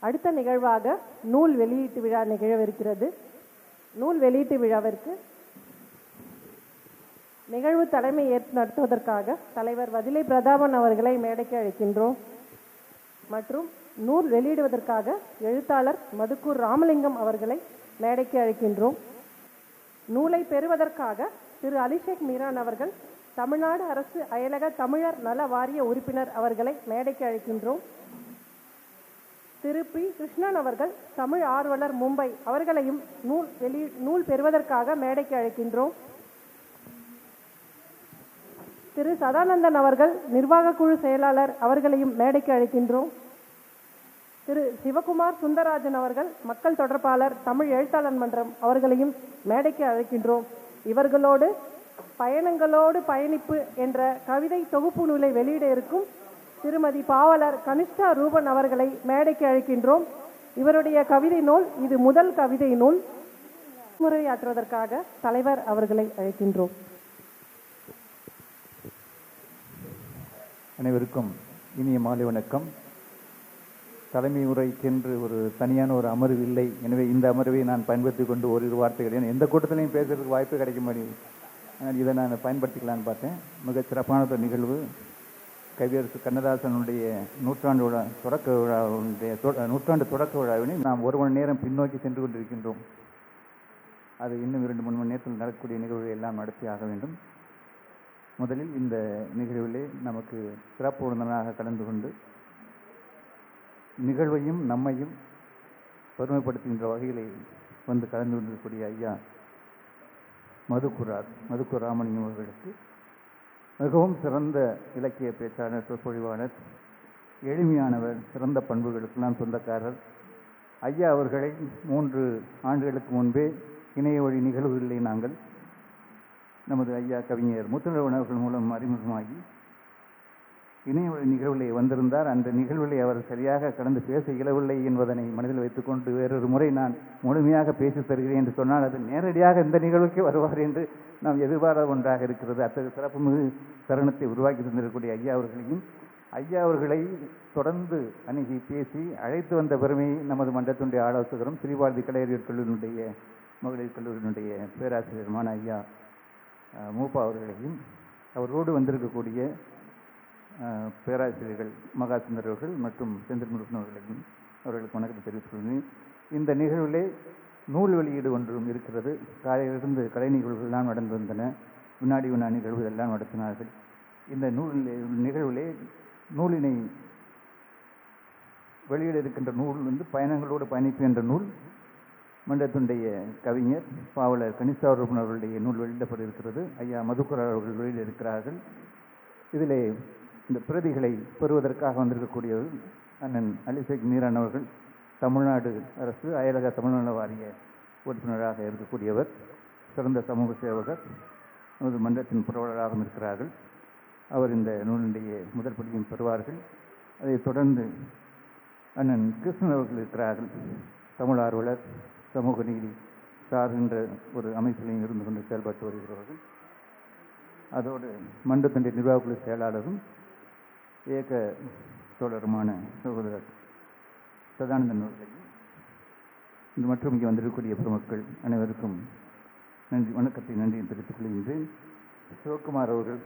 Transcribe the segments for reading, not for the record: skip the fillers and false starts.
அடுத்த நிகழ்வாக நூல் வெளியீட்டு விழா நிகழவிருக்கிறது. நூல் வெளியீட்டு விழாவிற்கு நிகழ்வு தலைமை ஏற்று நடத்துவதற்காக தலைவர் வதிலை பிரதாபன் அவர்களை மேடைக்கு அழைக்கின்றோம். மற்றும் நூல் வெளியிடுவதற்காக எழுத்தாளர் மதுக்கூர் ராமலிங்கம் அவர்களை மேடைக்கு அழைக்கின்றோம். நூலை பெறுவதற்காக திரு அலிஷேக் மீரான் அவர்கள் தமிழ்நாடு அரசு அயலக தமிழர் நல வாரிய உறுப்பினர் அவர்களை மேடைக்கு அழைக்கின்றோம். திரு பி கிருஷ்ணன் அவர்கள் தமிழ் ஆர்வலர் மும்பை அவர்களையும் நூல் பெறுவதற்காக மேடைக்கு அழைக்கின்றோம். திரு சதானந்தன் அவர்கள் நிர்வாக குழு செயலாளர் அவர்களையும் மேடைக்கு அழைக்கின்றோம். திரு சிவகுமார் சுந்தரராஜன் அவர்கள் மக்கள் தொடர்பாளர் தமிழ் எழுத்தாளர் மன்றம் அவர்களையும் மேடைக்கு அழைக்கின்றோம். இவர்களோடு பயணங்களோடு பயணிப்பு என்ற கவிதை தொகுப்பு நூலை வெளியிட இருக்கும் திருமதி பாவலர் கனிஷ்டா ரூபன் அவர்களை மேடைக்கு அழைக்கின்றோம். இவருடைய கவிதை நூல் இது முதல் கவிதை நூல். முறையாற்றுவதற்காக தலைவர் அவர்களை அழைக்கின்றோம். அனைவருக்கும் இனிய மாலை வணக்கம். தலைமை உரைக்கென்று ஒரு தனியான ஒரு அமர்வு இல்லை. எனவே இந்த அமர்வை நான் பயன்படுத்தி கொண்டு ஓரிரு வார்த்தைகள் எந்த கூட்டத்திலையும் பேசுறதுக்கு வாய்ப்பு கிடைக்க மாட்டேங்குது. ஆனால் இதை நான் பயன்படுத்திக்கலான்னு பார்த்தேன். மிகச் சிறப்பான ஒரு நிகழ்வு. கவியரசு கண்ணதாசனுடைய நூற்றாண்டு தொடக்க விழாவினை நாம் 1 மணி நேரம் பின்னோக்கி சென்று கொண்டிருக்கின்றோம். அது இன்னும் 2-3 மணி நேரத்தில் நடக்கக்கூடிய நிகழ்வுகளை எல்லாம் நடத்தி ஆக வேண்டும். முதலில் இந்த நிகழ்விலே நமக்கு சிறப்பு விருந்தினராக கலந்து கொண்டு நிகழ்வையும் நம்மையும் பெருமைப்படுத்துகின்ற வகையிலே வந்து கலந்து கொண்டிருக்கக்கூடிய ஐயா மதுக்கூர் ராமலிங்கம் அவர்களுக்கு மிகவும் சிறந்த இலக்கிய பேச்சாளர், சொற்பொழிவாளர், எளிமையானவர், சிறந்த பண்புகளுக்கெல்லாம் சொந்தக்காரர். ஐயா அவர்களை 3 ஆண்டுகளுக்கு முன்பே இணைய வழி நிகழ்வுகளிலே நாங்கள் நமது ஐயா கவிஞர் முத்துநிலவன் அவர்கள் மூலம் அறிமுகமாகி இணைய வழி நிகழ்விலே வந்திருந்தார். அந்த நிகழ்விலே அவர் சரியாக கடந்து பேச இயலவில்லை என்பதனை மனதில் வைத்துக்கொண்டு வேறொரு முறை நான் முழுமையாக பேசி தருகிறேன் என்று சொன்னால் அது நேரடியாக இந்த நிகழ்வுக்கு வருவார் என்று நாம் எதிர்பாராத ஒன்றாக இருக்கிறது. அத்தகைய சிறப்புமிகு தருணத்தை உருவாக்கி தந்திருக்கக்கூடிய ஐயா அவர்களையும் ஐயா அவர்களை தொடர்ந்து அணுகி பேசி அழைத்து வந்த பெருமையை நமது மன்றத்தினுடைய ஆலோசகரும் ஸ்ரீபாரதி கலைஞர் கல்லூரியினுடைய மகளிர் கல்லூரியினுடைய பேராசிரியருமான ஐயா மூப்பா அவர்களையும் அவரோடு வந்திருக்கக்கூடிய பேராசிரியர்கள் மகாசுந்தர் அவர்கள் மற்றும் செந்தில்முருகன் அவர்களையும் அவர்களுக்கு வணக்கத்தை தெரிவித்துள்ளேன். இந்த நிகழ்விலே நூல் வெளியீடு ஒன்றும் இருக்கிறது. காலையிலிருந்து கலை நிகழ்வுகள்லாம் நடந்து வந்தன. வினாடி வினா நிகழ்வு எல்லாம் நடத்தினார்கள். இந்த நிகழ்விலே நூலினை வெளியிட இருக்கின்ற நூல் வந்து பயணங்களோடு பயணிப்பு என்ற நூல். மன்றத்தினுடைய கவிஞர் பாவலர் கனிஷ்டா ரூபன் அவர்களுடைய நூல் வெளியிடப்பட இருக்கிறது. ஐயா மதுக்கூர் அவர்கள் வெளியிட இருக்கிறார்கள். இதிலே இந்த பிரதிகளை பெறுவதற்காக வந்திருக்கக்கூடியவர்கள் அண்ணன் அலிஷேக் மீரான் அவர்கள் தமிழ்நாடு அரசு அயலக தமிழ்நல வாரிய உறுப்பினராக இருக்கக்கூடியவர், சிறந்த சமூக சேவகர், நமது மன்றத்தின் புரவலராகவும் இருக்கிறார்கள். அவர் இந்த நூலினுடைய முதல் படியும் பெறுவார்கள். அதைத் தொடர்ந்து அண்ணன் கிருஷ்ணன் அவர்கள் இருக்கிறார்கள். தமிழ் ஆர்வலர், சமூக நீதி சார்கின்ற ஒரு அமைப்பிலையும் இருந்து கொண்டு செயல்பட்டு வருகிறவர்கள். அதோடு மன்றத்தினுடைய நிர்வாகக்குழு செயலாளரும் இயக்க தோழருமான சகோதரர் சதானந்தன் அவர்களையும் மற்றும் இங்கே வந்திருக்கக்கூடிய பெருமக்கள் அனைவருக்கும் நன்றியும் தெரிவித்துக் கொள்கின்றேன். சிவகுமார் அவர்கள்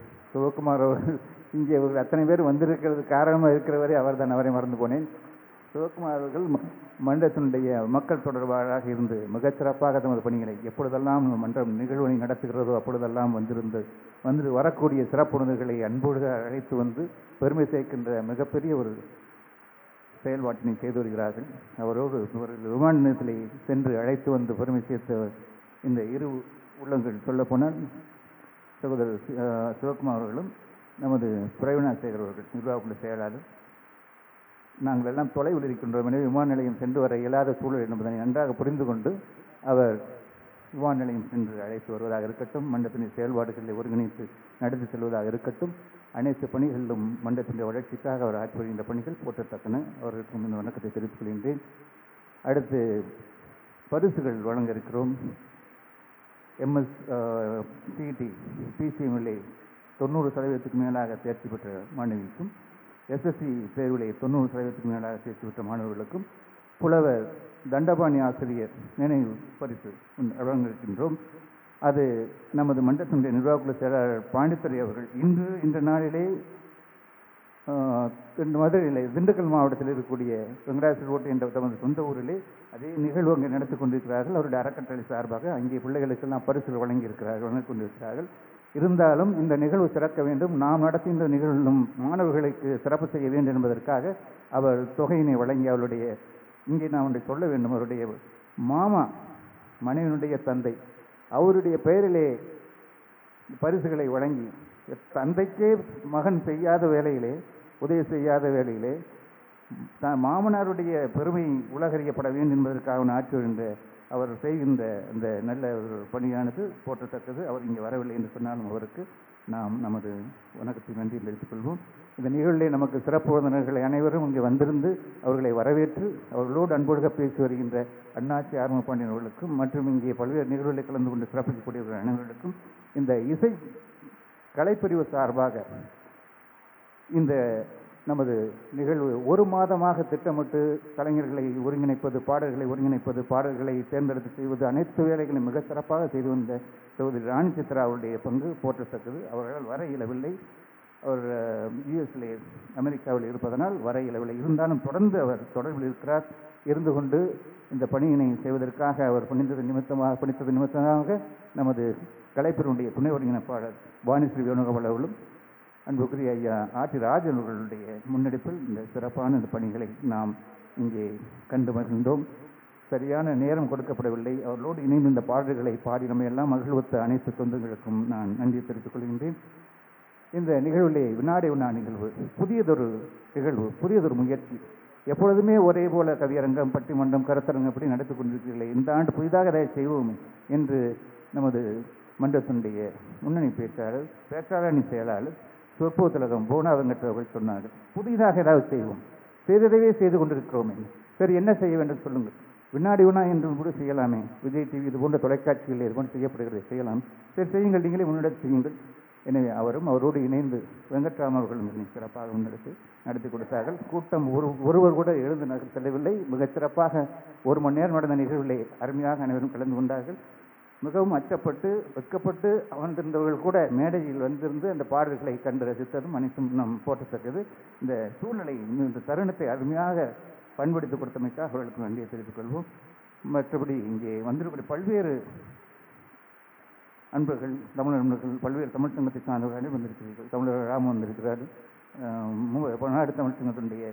இங்கே அவர்கள் அத்தனை பேர் வந்திருக்கிறது காரணமாக இருக்கிறவரை அவரை மறந்து போனேன். சிவகுமார் அவர்கள் மன்றத்தினுடைய மக்கள் தொடர்பாளராக இருந்து மிகச்சிறப்பாக தமது பணிகளை எப்பொழுதெல்லாம் மன்றம் நிகழ்வினை நடத்துகிறதோ அப்பொழுதெல்லாம் வந்து வரக்கூடிய சிறப்புணர்வுகளை அன்போடு அழைத்து வந்து பெருமை சேர்க்கின்ற மிகப்பெரிய ஒரு செயல்பாட்டினை செய்து வருகிறார்கள். அவரோடு விமான நிலையத்திலே சென்று அழைத்து வந்து பெருமை சேர்த்த இந்த இரு உள்ளங்கள் சொல்லப்போனால் சகோதரர் சிவகுமார் அவர்களும் நமது பிரவீணாசேகர் அவர்கள் நிர்வாகக்குழு செயலாளர். நாங்கள் எல்லாம் தொலைவில் இருக்கின்றோம். எனவே விமான நிலையம் சென்று வர இயலாத சூழல் என்பதனை நன்றாக புரிந்து கொண்டு அவர் விமான நிலையம் சென்று அழைத்து வருவதாக இருக்கட்டும், மன்றத்தின் செயல்பாடுகளை ஒருங்கிணைத்து நடத்தி செல்வதாக இருக்கட்டும், அனைத்து பணிகளிலும் மன்றத்தின் வளர்ச்சிக்காக அவர் ஆற்றி வருகின்ற பணிகள் போற்றத்தக்கன. அவர்களுக்கும் இந்த வணக்கத்தை தெரிவித்துக் கொள்கின்றேன். அடுத்து பரிசுகள் வழங்க இருக்கிறோம். MS CET PCMலே 90% மேலாக தேர்ச்சி பெற்ற மாணவிக்கும், SSC தேர்விலே 90% மேலாக தேர்ச்சி பெற்ற மாணவர்களுக்கும் புலவர் தண்டபாணி ஆசிரியர் நினைவு பரிசு வழங்கியிருக்கின்றோம். அது நமது மன்றத்தினுடைய நிர்வாகக்குழு செயலாளர் பாண்டித்துரை அவர்கள் இந்த நாளிலே மதுரையிலே திண்டுக்கல் மாவட்டத்தில் இருக்கக்கூடிய வெங்கடாசல் ரோட்டு என்ற தமது சொந்த ஊரிலே அதே நிகழ்வு அங்கே நடத்தி கொண்டிருக்கிறார்கள். அவருடைய அறக்கட்டளை சார்பாக அங்கே பிள்ளைகளுக்கெல்லாம் பரிசுகள் வழங்கி கொண்டிருக்கிறார்கள். இருந்தாலும் இந்த நிகழ்வு சிறக்க வேண்டும், நாம் நடத்துகின்ற நிகழ்விலும் மாணவர்களுக்கு சிறப்பு செய்ய வேண்டும் என்பதற்காக அவர் தொகையினை வழங்கி அவருடைய இங்கே நான் ஒன்றை சொல்ல வேண்டும். அவருடைய மாமா மனைவியினுடைய தந்தை அவருடைய பெயரிலே பரிசுகளை வழங்கி தந்தைக்கே மகன் செய்யாத வேலையிலே உதவி செய்யாத வேலையிலே மாமனாருடைய பெருமை உலகறியப்பட வேண்டும் என்பதற்காக ஆற்றி வருகின்ற அவர் செய்கின்ற அந்த நல்ல ஒரு பணியானது போற்றத்தக்கது. அவர் இங்கே வரவில்லை என்று சொன்னாலும் அவருக்கு நாம் நமது வணக்கத்தை நன்றி தெரிவித்துக் கொள்வோம். இந்த நிகழ்விலே நமக்கு சிறப்பு விருந்தினர்களை அனைவரும் இங்கே வந்திருந்து அவர்களை வரவேற்று அவர்களோடு அன்பொழுக பேசி வருகின்ற அண்ணாச்சி ஆர்மபாண்டியன் அவர்களுக்கும் மற்றும் இங்கே பல்வேறு நிகழ்வுகளை கலந்து கொண்டு சிறப்பிக்கக்கூடிய அனைவர்களுக்கும் இந்த இசை கலைப்பிரிவு சார்பாக இந்த நமது நிகழ்வு ஒரு மாதமாக திட்டமிட்டு கலைஞர்களை ஒருங்கிணைப்பது, பாடல்களை ஒருங்கிணைப்பது, பாடல்களை தேர்ந்தெடுத்து செய்வது, அனைத்து வேலைகளையும் மிக சிறப்பாக செய்து வந்த சகோதரி ராணி சித்ரா அவருடைய பங்கு போற்றத்தக்கது. அவர்களால் வர இயலவில்லை. அவர் யுஎஸ்லே அமெரிக்காவில் இருப்பதனால் வர இயலவில்லை. இருந்தாலும் தொடர்ந்து அவர் தொடர்பில் இருக்கிறார். இருந்து கொண்டு இந்த பணியினை செய்வதற்காக அவர் பணித்தது நிமித்தமாக நமது கலைப்பிரிவுடைய துணை ஒருங்கிணைப்பாளர் வாணிஸ்ரீ வேணுகோபால் அவர்களும் அன்புக்குரிய ஐயா ஆர்டி ராஜன் அவர்களுடைய முன்னெடுப்பில் இந்த சிறப்பான இந்த பணிகளை நாம் இங்கே கண்டு மகிழ்ந்தோம். சரியான நேரம் கொடுக்கப்படவில்லை. அவர்களோடு இணைந்து இந்த பாடல்களை பாடி நம்ம எல்லாம் மகிழ்வுத்த அனைத்து சொந்தங்களுக்கும் நான் நன்றி தெரிவித்துக் கொள்கின்றேன். இந்த நிகழ்விலே வினாடி வினா நிகழ்வு புதியதொரு நிகழ்வு, புதியதொரு முயற்சி. எப்பொழுதுமே ஒரே போல கவியரங்கம், பட்டிமன்றம், கருத்தரங்கம் இப்படி நடத்தி கொண்டிருக்கிறீர்களே, இந்த ஆண்டு புதிதாக அதை செய்வோம் என்று நமது மன்றத்தினுடைய முன்னணி பேச்சாளர் செயலாளர் சொற்பொ திலகம் போனா வெங்கட்ராவர்கள் சொன்னார்கள், புதிதாக ஏதாவது செய்வோம், செய்ததவே செய்து கொண்டிருக்கிறோமே, சரி என்ன செய்ய வேண்டும் சொல்லுங்கள். வினாடி வினா என்று கூட செய்யலாமே, விஜய் டிவி இது போன்ற தொலைக்காட்சிகளில் இது போன்று செய்யப்படுகிறது, செய்யலாம், சரி செய்யுங்கள், நீங்களே முன்னெடுத்து செய்யுங்கள். எனவே அவரோடு இணைந்து வெங்கட்ராமன் அவர்களும் சிறப்பாக நடத்தி கொடுத்தார்கள். கூட்டம் ஒருவர் கூட எழுந்து செல்லவில்லை. மிகச் சிறப்பாக 1 மணி நேரம் நடந்த நிகழ்விலே அருமையாக அனைவரும் கலந்து கொண்டார்கள். மிகவும் அச்சப்பட்டு வெட்கப்பட்டு அமர்ந்திருந்தவர்கள் கூட மேடையில் வந்திருந்து அந்த பாடல்களை கண்டு ரசித்ததும் அனைத்தும் நாம் போற்றத்தக்கது. இந்த சூழ்நிலை, இந்த தருணத்தை அருமையாக பயன்படுத்தி கொடுத்தமைக்காக அவர்களுக்கு நன்றியை தெரிவித்துக் கொள்வோம். மற்றபடி இங்கே வந்திருக்கிற பல்வேறு அன்பர்கள், தமிழ் நண்பர்கள், பல்வேறு தமிழ் சங்கத்தை சார்ந்தவர்களே வந்திருக்கிறீர்கள். தமிழர் ராமன் வந்திருக்கிறார், நாடு தமிழ் சங்கத்தினுடைய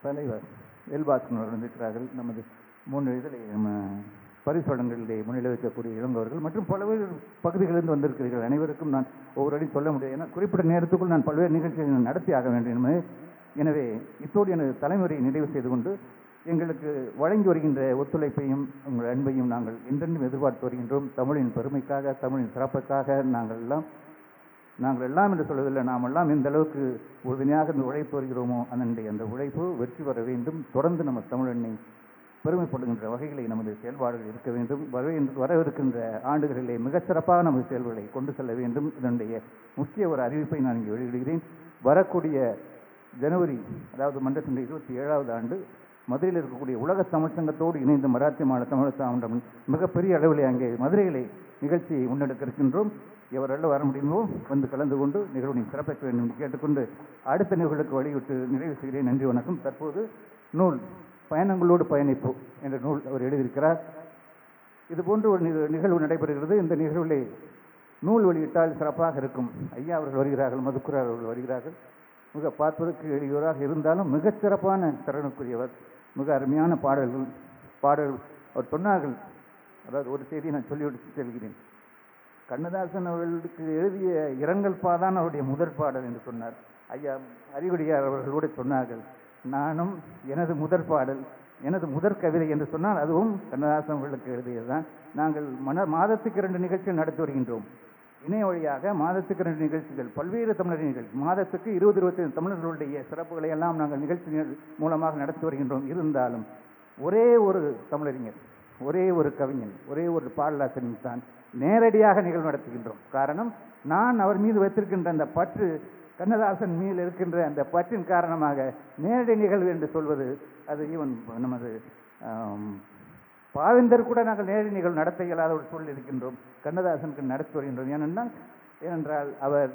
தலைவர் எல்பாஸ்கன் அவர்கள் வந்திருக்கிறார்கள். நமது 3 இதில் பரிசு வழங்கலிலே முன்னிலை வைக்கக்கூடிய இளங்கவர்கள் மற்றும் பல்வேறு பகுதிகளிலிருந்து வந்திருக்கிறீர்கள். அனைவருக்கும் நான் ஒவ்வொரு அடி சொல்ல முடியாது, ஏன்னா குறிப்பிட்ட நேரத்துக்குள் நான் பல்வேறு நிகழ்ச்சிகளை நடத்தி ஆக வேண்டும். எனவே இத்தோடு எனது தலைமுறையை நிறைவு செய்து கொண்டு எங்களுக்கு வழங்கி வருகின்ற ஒத்துழைப்பையும் உங்கள் அன்பையும் நாங்கள் என்றென்றும் எதிர்பார்த்து வருகின்றோம். தமிழின் பெருமைக்காக, தமிழின் சிறப்புக்காக நாங்கள் எல்லாம் என்று சொல்வதில்லை, நாம் எல்லாம் எந்த அளவுக்கு உறுதுணையாக இந்த உழைப்பு வருகிறோமோ அந்த உழைப்பு வெற்றி பெற வேண்டும். தொடர்ந்து நம்ம தமிழெண்ணை பெருமைப்படுகின்ற வகைகளை நமது செயல்பாடுகள் இருக்க வேண்டும். வரவிருக்கின்ற ஆண்டுகளிலே மிகச்சிறப்பாக நமது செயல்களை கொண்டு செல்ல வேண்டும். இதனுடைய முக்கிய ஒரு அறிவிப்பை நான் இங்கே வெளியிடுகிறேன். வரக்கூடிய ஜனவரி, அதாவது மன்றத்தினுடைய 27வது ஆண்டு மதுரையில் இருக்கக்கூடிய உலக தமிழ் சங்கத்தோடு இணைந்து மராத்தி மாநில தமிழ் சாமன்றம் மிகப்பெரிய அளவிலே அங்கே மதுரையிலே நிகழ்ச்சியை முன்னெடுக்க இருக்கின்றோம். எவரெல்லாம் வர முடியுமோ வந்து கலந்து கொண்டு நிகழ்வினை சிறப்பிக்க வேண்டும் என்று கேட்டுக்கொண்டு அடுத்த நிகழ்வுக்கு வழிவிட்டு நிறைவு செய்கிறேன். நன்றி, வணக்கம். தற்போது நூல் பயணங்களோடு பயணிப்பு என்ற நூல் அவர் எழுதியிருக்கிறார். இதுபோன்று ஒரு நிகழ்வு நடைபெறுகிறது. இந்த நிகழ்விலே நூல் வெளியிட்டால் சிறப்பாக இருக்கும். ஐயா அவர்கள் வருகிறார்கள், மதுக்குரார் அவர்கள் வருகிறார்கள். மிக பார்ப்பதற்கு எளியோராக இருந்தாலும் மிகச் சிறப்பான திறனுக்குரியவர். மிக அருமையான பாடல் அவர் சொன்னார்கள். அதாவது ஒரு செய்தியை நான் சொல்லிவிட்டு செல்கிறேன். கண்ணதாசன் அவர்களுக்கு எழுதிய இரங்கல் பாதான் அவருடைய முதற் பாடல் என்று சொன்னார். ஐயா அறிவடியார் அவர்களோடு சொன்னார்கள், நானும் எனது முதற் பாடல், எனது முதற் கவிதை என்று சொன்னால் அதுவும் கண்ணதாசன் அவர்களுக்கு எழுதியதுதான். நாங்கள் மாதத்துக்கு 2 நிகழ்ச்சிகள் நடத்தி வருகின்றோம். இணைய வழியாக மாதத்துக்கு 2 நிகழ்ச்சிகள், பல்வேறு தமிழர் நிகழ்ச்சி, மாதத்துக்கு 20-25 தமிழர்களுடைய சிறப்புகளை எல்லாம் நாங்கள் நிகழ்ச்சிகள் மூலமாக நடத்தி வருகின்றோம். இருந்தாலும் ஒரே ஒரு தமிழறிஞர், ஒரே ஒரு கவிஞன், ஒரே ஒரு பாடலாசிரியர் தான் நேரடியாக நிகழ்வு நடத்துகின்றோம். காரணம், நான் அவர் மீது வைத்திருக்கின்ற அந்த பற்று கண்ணதாசன் மீது இருக்கின்ற அந்த பற்றின் காரணமாக நேரடி நிகழ்வு என்று சொல்வது அது ஈவன் நமது பாவேந்தர் கூட நாங்கள் நேரடி நிகழ்வு நடத்த இயலாத ஒரு சூழல் இருக்கின்றோம். கண்ணதாசனுக்கு நடத்தி வருகின்றோம். ஏனென்றால் அவர்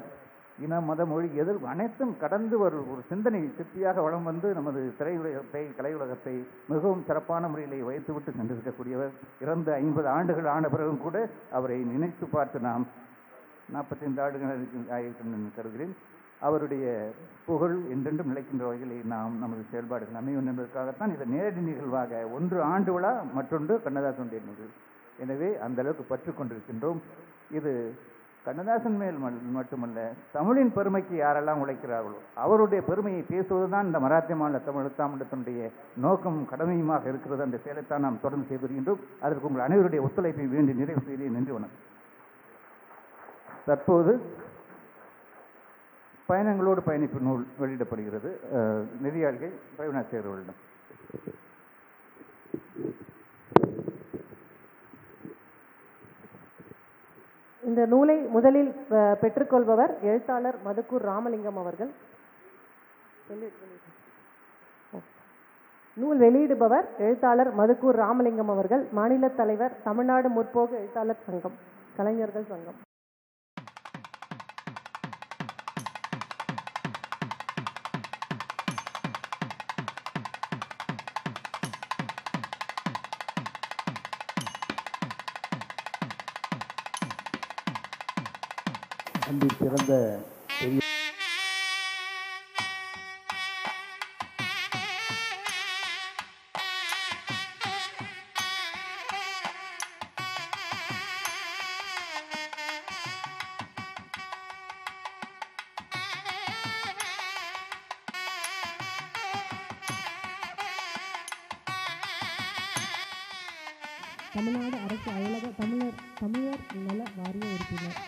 இன மத மொழி அனைத்தும் கடந்து ஒரு சிந்தனை சிற்பியாக வளம் வந்து நமது திரையுலகத்தை கலையுலகத்தை மிகவும் சிறப்பான முறையிலே வைத்துவிட்டு சென்றிருக்கக்கூடியவர். இறந்த 50 ஆண்டுகள் ஆன பிறகும் கூட அவரை நினைத்து பார்த்து நாம் 45 ஆண்டுகள் ஆகியிருக்கின்றன கருதுகிறேன். அவருடைய புகழ் என்றென்றும் நிலைக்கின்ற வகையில் நாம் நமது செயல்பாடுகள் அமையும் என்பதற்காகத்தான் இதை நேரடி நிகழ்வாக ஒன்று ஆண்டு விழா, மற்றொன்று கண்ணதாசனுடைய நிகழ்வு. எனவே அந்த அளவுக்கு பற்று கொண்டிருக்கின்றோம். இது கண்ணதாசன் மேல் மட்டுமல்ல, தமிழின் பெருமைக்கு யாரெல்லாம் உழைக்கிறார்களோ அவருடைய பெருமையை பேசுவதுதான் இந்த மராத்திய மாநில தமிழ் எழுத்தாமன்றத்தினுடைய நோக்கம் கடமையுமாக இருக்கிறது. அந்த செயலைத்தான் நாம் தொடர்ந்து செய்து வருகின்றோம். அதற்கு உங்கள் அனைவருடைய ஒத்துழைப்பை வேண்டி நிறைவு செய்து நன்றி வணக்கம். தற்போது பயணங்களோடு பயணிப்பு நூல் வெளியிடப்படுகிறது. நெறியாள்கை பிரவீனாச்சாரியர் அவர்களிடம். இந்த நூலை முதலில் பெற்றுக்கொள்பவர் எழுத்தாளர் மதுக்கூர் ராமலிங்கம் அவர்கள். நூல் வெளியிடுபவர் எழுத்தாளர் மதுக்கூர் ராமலிங்கம் அவர்கள், மாநில தலைவர், தமிழ்நாடு முற்போக்கு எழுத்தாளர் சங்கம், கலைஞர்கள் சங்கம். அன்பில் சிறந்த பெரிய தமிழ்நாடு அரசு அயலக தமிழர் நல வாரிய உறுப்பினர்.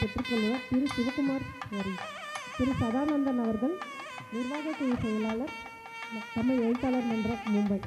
பெற்றுக்கொள்வர் திரு சிவகுமார் சரி, திரு சதானந்தன் அவர்கள், நிர்வாக குழு செயலாளர், தமிழ் எழுத்தாளர் மன்றம், மும்பை.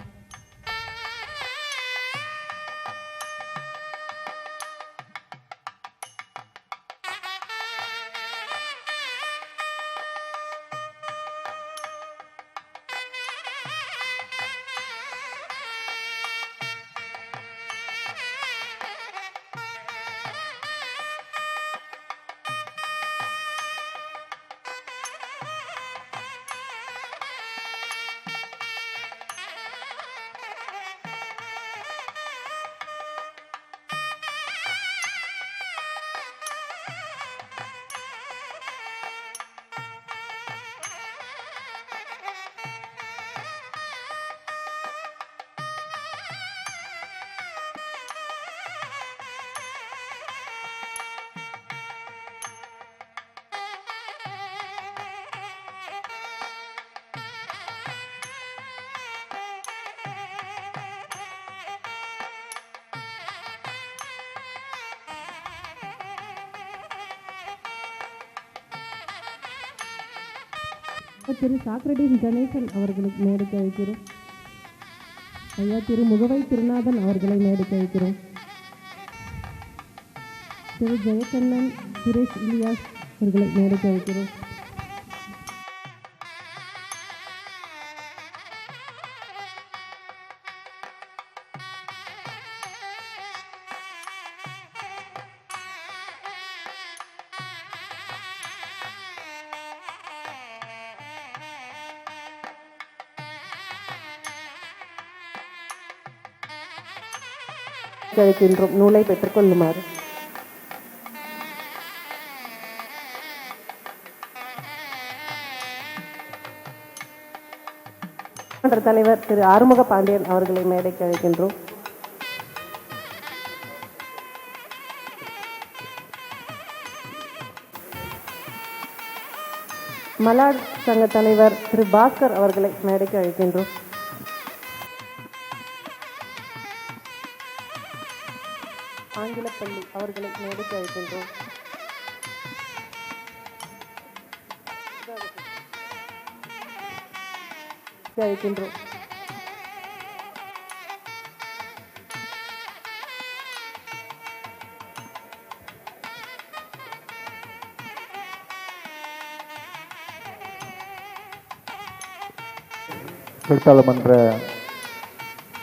திரு சாக்ரடீஸ் கணேசன் அவர்களுக்கு மேடைக்கு அழைக்கிறோம். ஐயா திரு முகவை திருநாதன் அவர்களை மேடைக்கு அழைக்கிறோம். திரு ஜெயக்கண்ணன், சுரேஷ் இலியாஸ் அவர்களை மேடைக்கு அழைக்கிறோம். அழைக்கின்றோம் நூலை பெற்றுக்கொள்ளுமாறு. தலைவர் திரு ஆறுமுக பாண்டியன் அவர்களை மேடைக்கு அழைக்கின்றோம். மலாட் சங்க தலைவர் திரு பாஸ்கர் அவர்களை மேடைக்கு அழைக்கின்றோம். ஆங்கிலப்பள்ளி அவர்களை மேடைக்கு அழைக்கின்றோம். அழைக்கின்றோம். எழுத்தாளர் மன்ற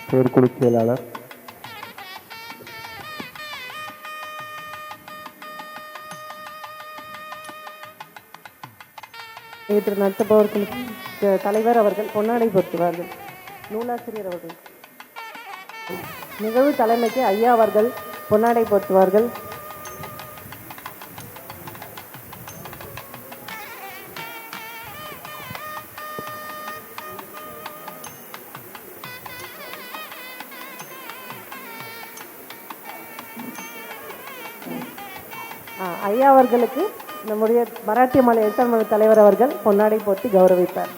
செயற்குழு செயலாளர் நேற்று நடத்துபவர்களுக்கு தலைவர் அவர்கள் பொன்னாடை பொருத்துவார்கள். நூலாசிரியர் அவர்கள் நிகழ்வு தலைமைக்கு ஐயா அவர்கள் பொன்னாடை பொருத்துவார்கள். ஐயா அவர்களுக்கு நம்முடைய மராட்டிய மாநில எழுத்தாளர் மன்ற தலைவர் அவர்கள் பொன்னாடை போட்டி கௌரவிப்பார்.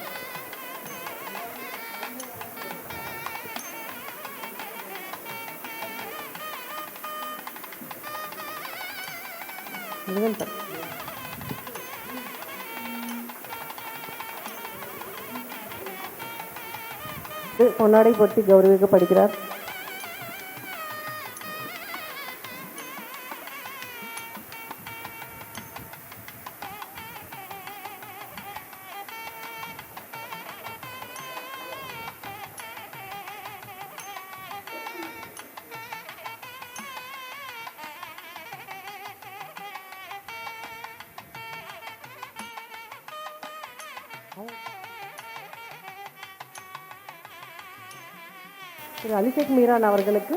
பொன்னாடை போட்டி கௌரவிக்கப்படுகிறார். திரு அலிசெக் மீரான் அவர்களுக்கு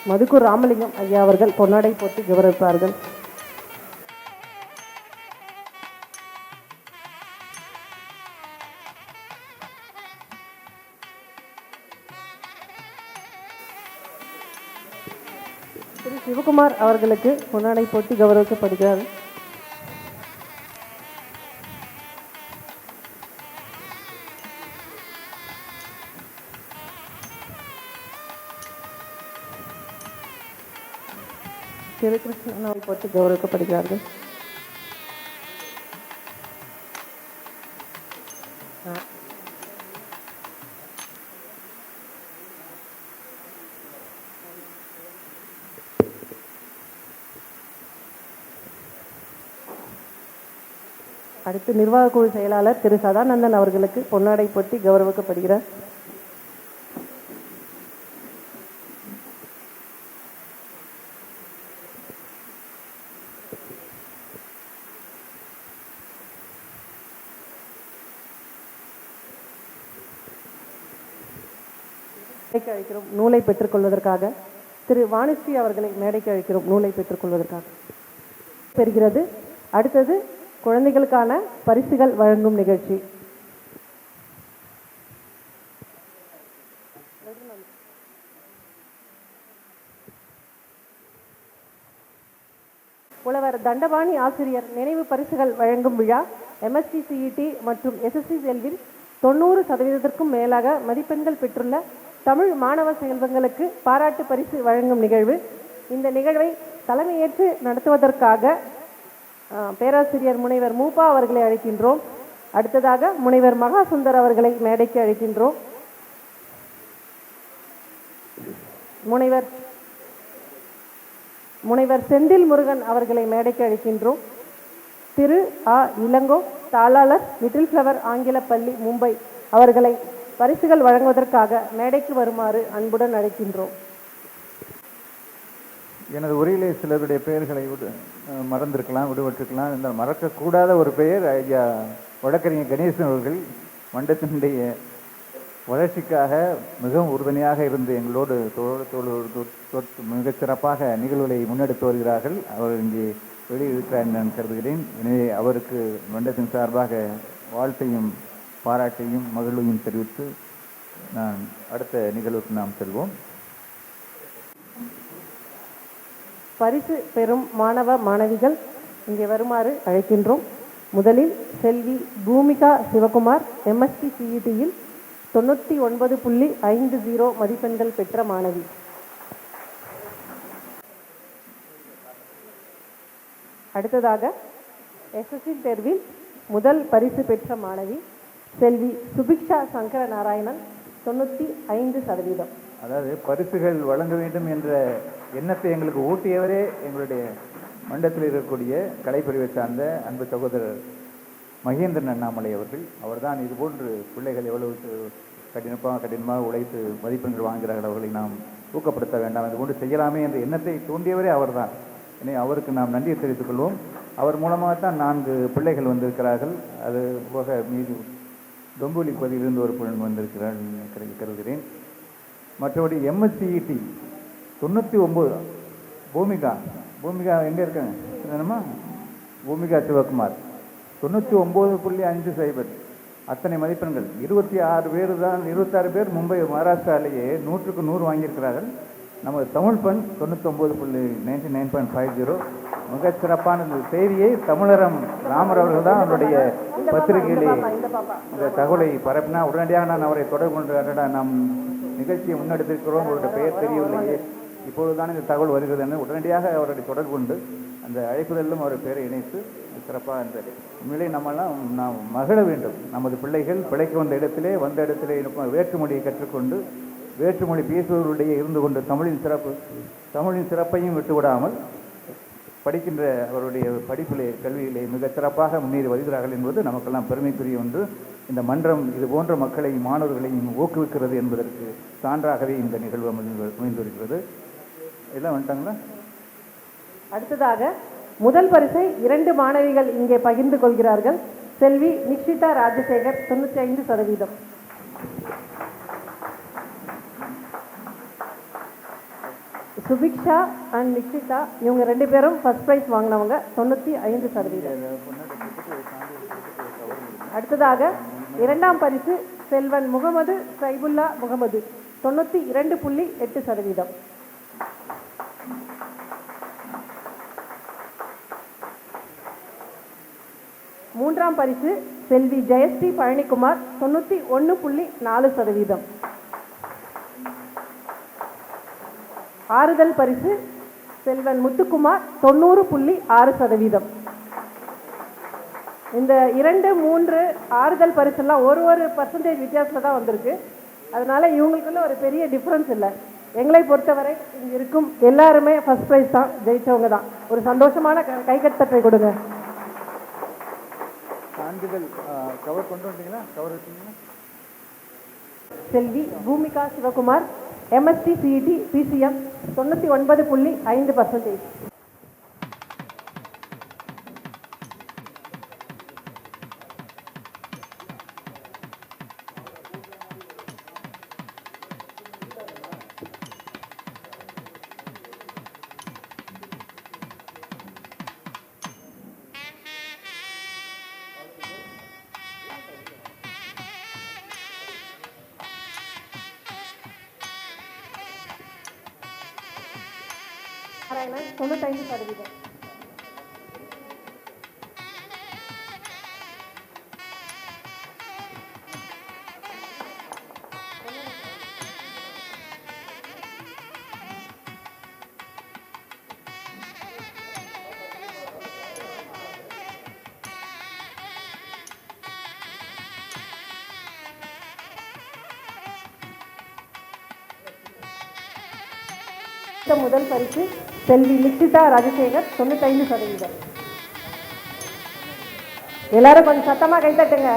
மதுக்கூர் ராமலிங்கம் ஐயா அவர்கள் பொன்னாடை போட்டி கௌரவிப்பார்கள். திரு சிவகுமார் அவர்களுக்கு பொன்னாடை போட்டி கௌரவிக்கப்படுகிறார். திரு கிருஷ்ணன் போட்டு கௌரவிக்கப்படுகிறார்கள். அடுத்து நிர்வாக குழு செயலாளர் திரு சதானந்தன் அவர்களுக்கு பொன்னாடை போட்டி கௌரவிக்கப்படுகிறார். மேடைக்கு அழைக்கிறோம் நூலை பெற்றுக்கொள்வதற்காக திரு வாணிஸ்ரீ அவர்களை மேடைக்கு அழைக்கிறோம் நூலை பெற்றுக்கொள்வதற்காக பெறுகிறது. அடுத்தது குழந்தைகளுக்கான பரிசுகள் வழங்கும் நிகழ்ச்சி. புலவர் தண்டபாணி ஆசிரியர் நினைவு பரிசுகள் வழங்கும் விழா MSc CET மற்றும் SSC செல்வில் 90% மேலாக மதிப்பெண்கள் பெற்றுள்ள தமிழ் மாணவ செல்வங்களுக்கு பாராட்டு பரிசு வழங்கும் நிகழ்வு. இந்த நிகழ்வை தலைமையேற்று நடத்துவதற்காக பேராசிரியர் முனைவர் மூப்பா அவர்களை அழைக்கின்றோம். அடுத்ததாக முனைவர் மகாசுந்தர் அவர்களை மேடைக்கு அழைக்கின்றோம். முனைவர் செந்தில் முருகன் அவர்களை மேடைக்கு அழைக்கின்றோம். திரு இளங்கோ தாளாளர் லிட்டில் ஃப்ளவர் ஆங்கிலப்பள்ளி மும்பை அவர்களை பரிசுகள் வழங்குவதற்காக மேடைக்கு வருமாறு அன்புடன் அழைக்கின்றோம். எனது உரையிலே சிலருடைய பெயர்களை மறந்திருக்கலாம், விடுபட்டிருக்கலாம். இந்த மறக்கக்கூடாத ஒரு பெயர் ஐயா வழக்கறிஞர் கணேசன் அவர்கள் மண்டத்தினுடைய வளர்ச்சிக்காக மிகவும் உறுதுணையாக இருந்து எங்களோடு மிகச் சிறப்பாக நிகழ்வுகளை முன்னெடுத்து வருகிறார்கள். அவர் இங்கே வெளியிருக்கிறார் என்று நான் கருதுகிறேன். எனவே அவருக்கு மன்றத்தின் சார்பாக வாழ்த்தையும் பாராட்டையும் மகிழ்வையும் தெரிவித்து நான் அடுத்த நிகழ்வுக்கு நாம் செல்வோம். பரிசு பெறும் மாணவ மாணவிகள் இங்கே வருமாறு அழைக்கின்றோம். முதலில் செல்வி பூமிகா சிவகுமார் MSc CETயில் 99.50 மதிப்பெண்கள் பெற்ற மாணவி. அடுத்ததாக SSC தேர்வில் முதல் பரிசு பெற்ற மாணவி செல்வி சுபிக்ஷா சங்கர நாராயணன் 95%. அதாவது பரிசுகள் வழங்க வேண்டும் என்ற எண்ணத்தை எங்களுக்கு ஊட்டியவரே எங்களுடைய மண்டலத்தில் இருக்கக்கூடிய கலைப்பிரிவை சார்ந்த அன்பு சகோதரர் மகேந்திரன் அண்ணாமலை அவர்கள். அவர்தான் இதுபோன்று பிள்ளைகள் எவ்வளவு கடினமாக உழைத்து மதிப்பெண்கள் வாங்குகிறார்கள், அவர்களை நாம் ஊக்கப்படுத்த வேண்டாம், இதுபோன்று செய்யலாமே என்ற எண்ணத்தை தூண்டியவரே அவர்தான். எனவே அவருக்கு நாம் நன்றியை தெரிவித்துக் கொள்வோம். அவர் மூலமாகத்தான் 4 பிள்ளைகள் வந்திருக்கிறார்கள். அது போக மீது டொம்புலி பகுதியிலிருந்து ஒரு பெண் வந்திருக்கிறார் கருதுகிறேன். மற்றபடி MSc CET 99 பூமிகா எங்கே இருக்காங்க என்னம்மா? பூமிகா சிவகுமார் 99.50 அத்தனை மதிப்பெண்கள். 26 பேர் மும்பை மகாராஷ்டிராலேயே 100க்கு 100 வாங்கியிருக்கிறார்கள். நமது தமிழ் பெண் 99.50 மிகச் சிறப்பான செய்தியை தமிழரம் ராமர் அவர்கள் தான் அவருடைய பத்திரிகையிலே இந்த தகவலை பரப்பினா உடனடியாக நான் அவரை தொடர்பு கொண்டு நாம் நிகழ்ச்சியை முன்னெடுத்திருக்கிறோம், அவருடைய பெயர் தெரியவில்லையே, இப்பொழுதுதான் இந்த தகவல் வருகிறது என்று உடனடியாக அவருடைய தொடர்பு கொண்டு அந்த அழைப்புதலும் அவர் பெயரை இணைத்து சிறப்பாக இருந்தது. உண்மையிலே நாம் மகிழ வேண்டும். நமது பிள்ளைகள் பிழைக்க வந்த இடத்திலே வேற்றுமொழியை கற்றுக்கொண்டு வேற்றுமொழி பேசுபவர்களுடைய இருந்து கொண்டு தமிழின் சிறப்பையும் விட்டுவிடாமல் படிக்கின்ற அவருடைய படிப்பிலே கல்வியிலே மிகச் சிறப்பாக முன்னேறி வருகிறார்கள் என்பது நமக்கெல்லாம் பெருமைக்குரிய ஒன்று. இந்த மன்றம் இது போன்ற மக்களையும் மாணவர்களையும் ஊக்குவிக்கிறது என்பதற்கு சான்றாகவே இந்த நிகழ்வு அமைந்திருக்கிறது. எல்லாம் வந்துட்டாங்களா? அடுத்ததாக முதல் பரிசை 2 மாணவிகள் இங்கே பகிர்ந்து கொள்கிறார்கள். செல்வி நிக்ஷிதா ராஜசேகர் 95%. சுபிக்ஷா அண்ட் நிக்ஷிதா இவங்க 2 பேரும் ஃபர்ஸ்ட் ப்ரைஸ் வாங்கினவங்க 95%. அடுத்ததாக 2ஆம் பரிசு செல்வன் முகமது சைபுல்லா முகமது 92.8%. 3ஆம் பரிசு செல்வி ஜெயஸ்ரீ பழனிக்குமார் 91.4%. ஆறுதல் பரிசு செல்வன் முத்துக்குமார் 90.6%. இந்த 2, 3 ஆறுதல் பரிசெல்லாம் ஒரு % வித்தியாசத்தில் தான் வந்திருக்கு. அதனால இவங்களுக்குள்ள ஒரு பெரிய டிஃப்ரென்ஸ் இல்லை. எங்களை பொறுத்தவரை இங்கே இருக்கும் எல்லாருமே ஃபர்ஸ்ட் ப்ரைஸ் தான், ஜெயிச்சவங்க தான். ஒரு சந்தோஷமான கைகட்டத்தை கொடுங்க. கவர் கொண்டு வந்தீங்களா? கவர் வச்சீங்களா? Selvi Bhoomika Sivakumar MSc CET PCM 99.5%. Narayanan 95%. முதல் பரிசு செல்வி நிக்ஷிதா ராஜசேகர் 95%. எல்லாரும் கொஞ்சம் சத்தமா கைத்தட்டுங்க.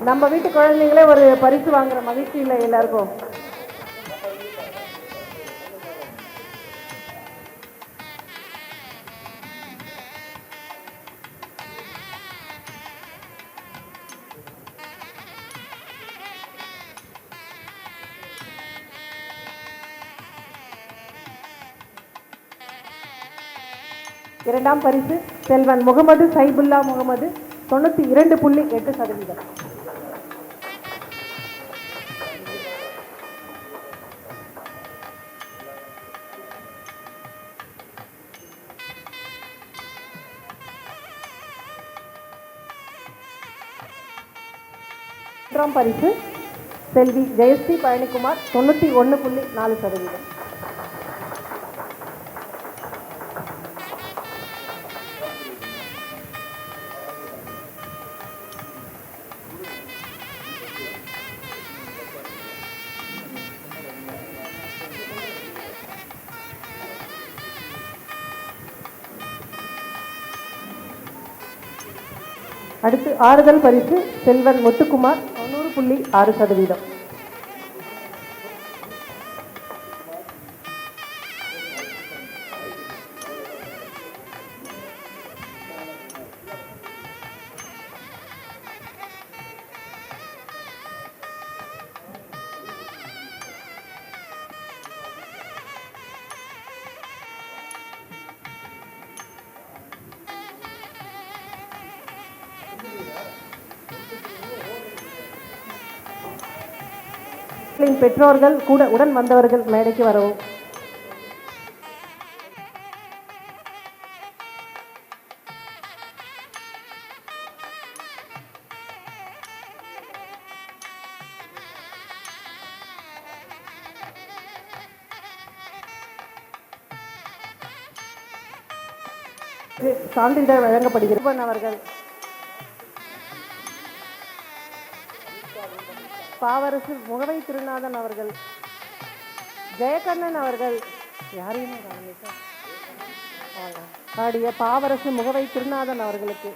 நம்ம வீட்டு குழந்தைங்களே ஒரு பரிசு வாங்குற மகிழ்ச்சி இல்லை எல்லாருக்கும். இரண்டாம் பரிசு செல்வன் முகமது சைபுல்லா முகமது 92.8%. மூன்றாம் பரிசு செல்வி ஜெயஸ்ரீ பழனிக்குமார் 91.4%. அடுத்து ஆறுதல் பரிசு செல்வன் முத்துக்குமார் 90.6%. பெற்றோர்கள் கூட உடன் வந்தவர்கள் மேடைக்கு வரவும். சான்றிதழ் வழங்கப்படுகிறது. அவர்கள் பாவரசு முகவை திருநாதன் அவர்கள், ஜெயகண்ணன் அவர்கள் யாரையுமே பாடிய பாவரசு முகவை திருநாதன் அவர்களுக்கு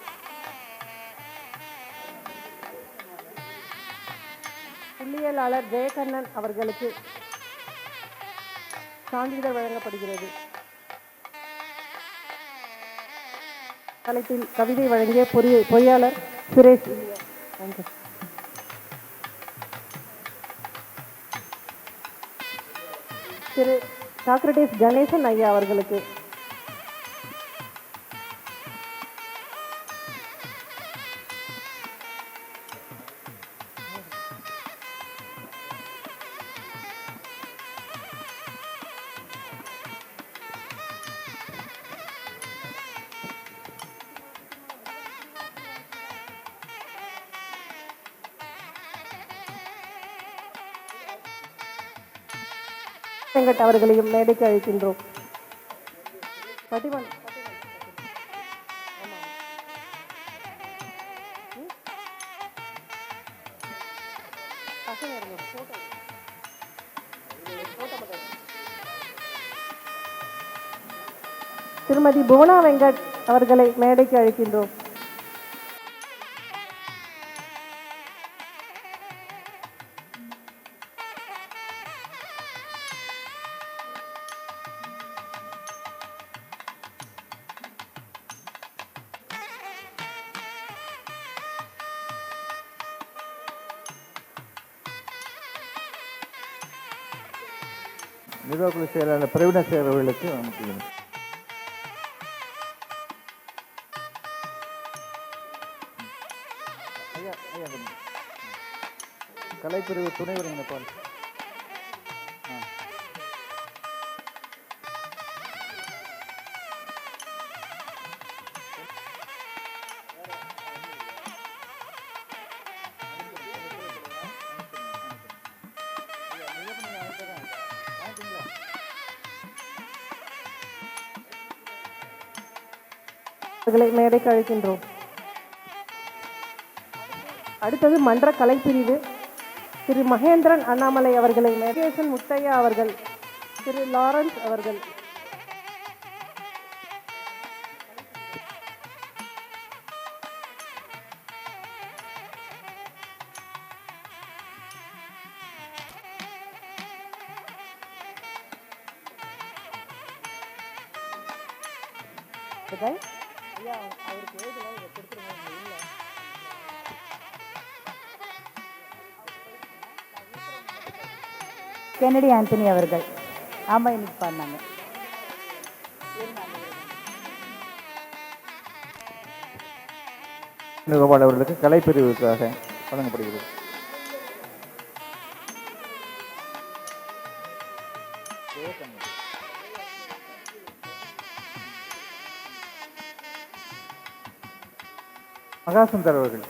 புள்ளியியலாளர் ஜெயகண்ணன் அவர்களுக்கு சான்றிதழ் வழங்கப்படுகிறது. தலைப்பில் கவிதை வழங்கிய பொறியாளர் சுரேஷ். திரு சாக்ரட்டிஸ் கணேசன் ஐயா அவர்களுக்கு வெங்கட் அவர்களையும் மேடைக்கு அழைக்கின்றோம். பதிவன் திருமதி புவனா வெங்கட் அவர்களை மேடைக்கு அழைக்கின்றோம். நிர்வாகக்குழு செயலாளர் பிரவீணசேகர் அவர்களுக்கு அனுப்புகிறேன். கலைப்பிரிவு துணை ஒருங்கிணைப்பாளர் மேடைக்கு அழைக்கின்றோம். அடுத்தது மன்ற கலைப்பிரிவு திரு மகேந்திரன் அண்ணாமலை அவர்களை, மேகேசன் முத்தையா அவர்கள், திரு லாரன்ஸ் அவர்கள். கென்னடி ஆண்டனி அவர்கள் ஆமாம் இன்னைக்கு பாடினாங்க. வேணுகோபால் அவர்களுக்கு கலைப்பிரிவுக்காக வழங்கப்படுகிறது. மகாசுந்தர் அவர்கள்.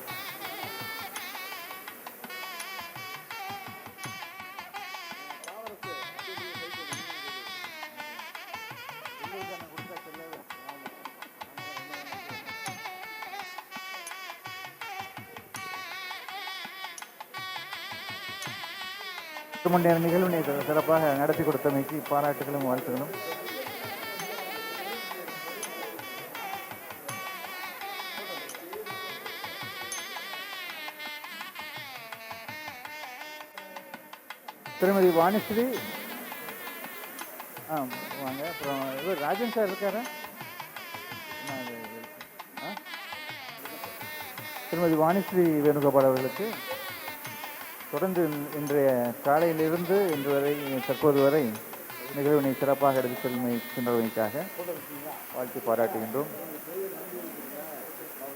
மணி நிகழ்வினை சிறப்பாக நடத்தி கொடுத்தமைக்கு பாராட்டுகளும் வாழ்த்துகளும். திருமதி வாணிஸ்ரீ வாங்க. அப்புறம் இவர் ராஜன் சார் இருக்காரா? திருமதி வாணிஸ்ரீ வேணுகோபால் அவர்களுக்கு தொடர்ந்து இன்றைய காலையிலிருந்து இன்று வரை தற்போது வரை நிகழ்வினை சிறப்பாக எடுத்து செல்வதற்காக வாழ்த்து பாராட்டுகின்றோம்.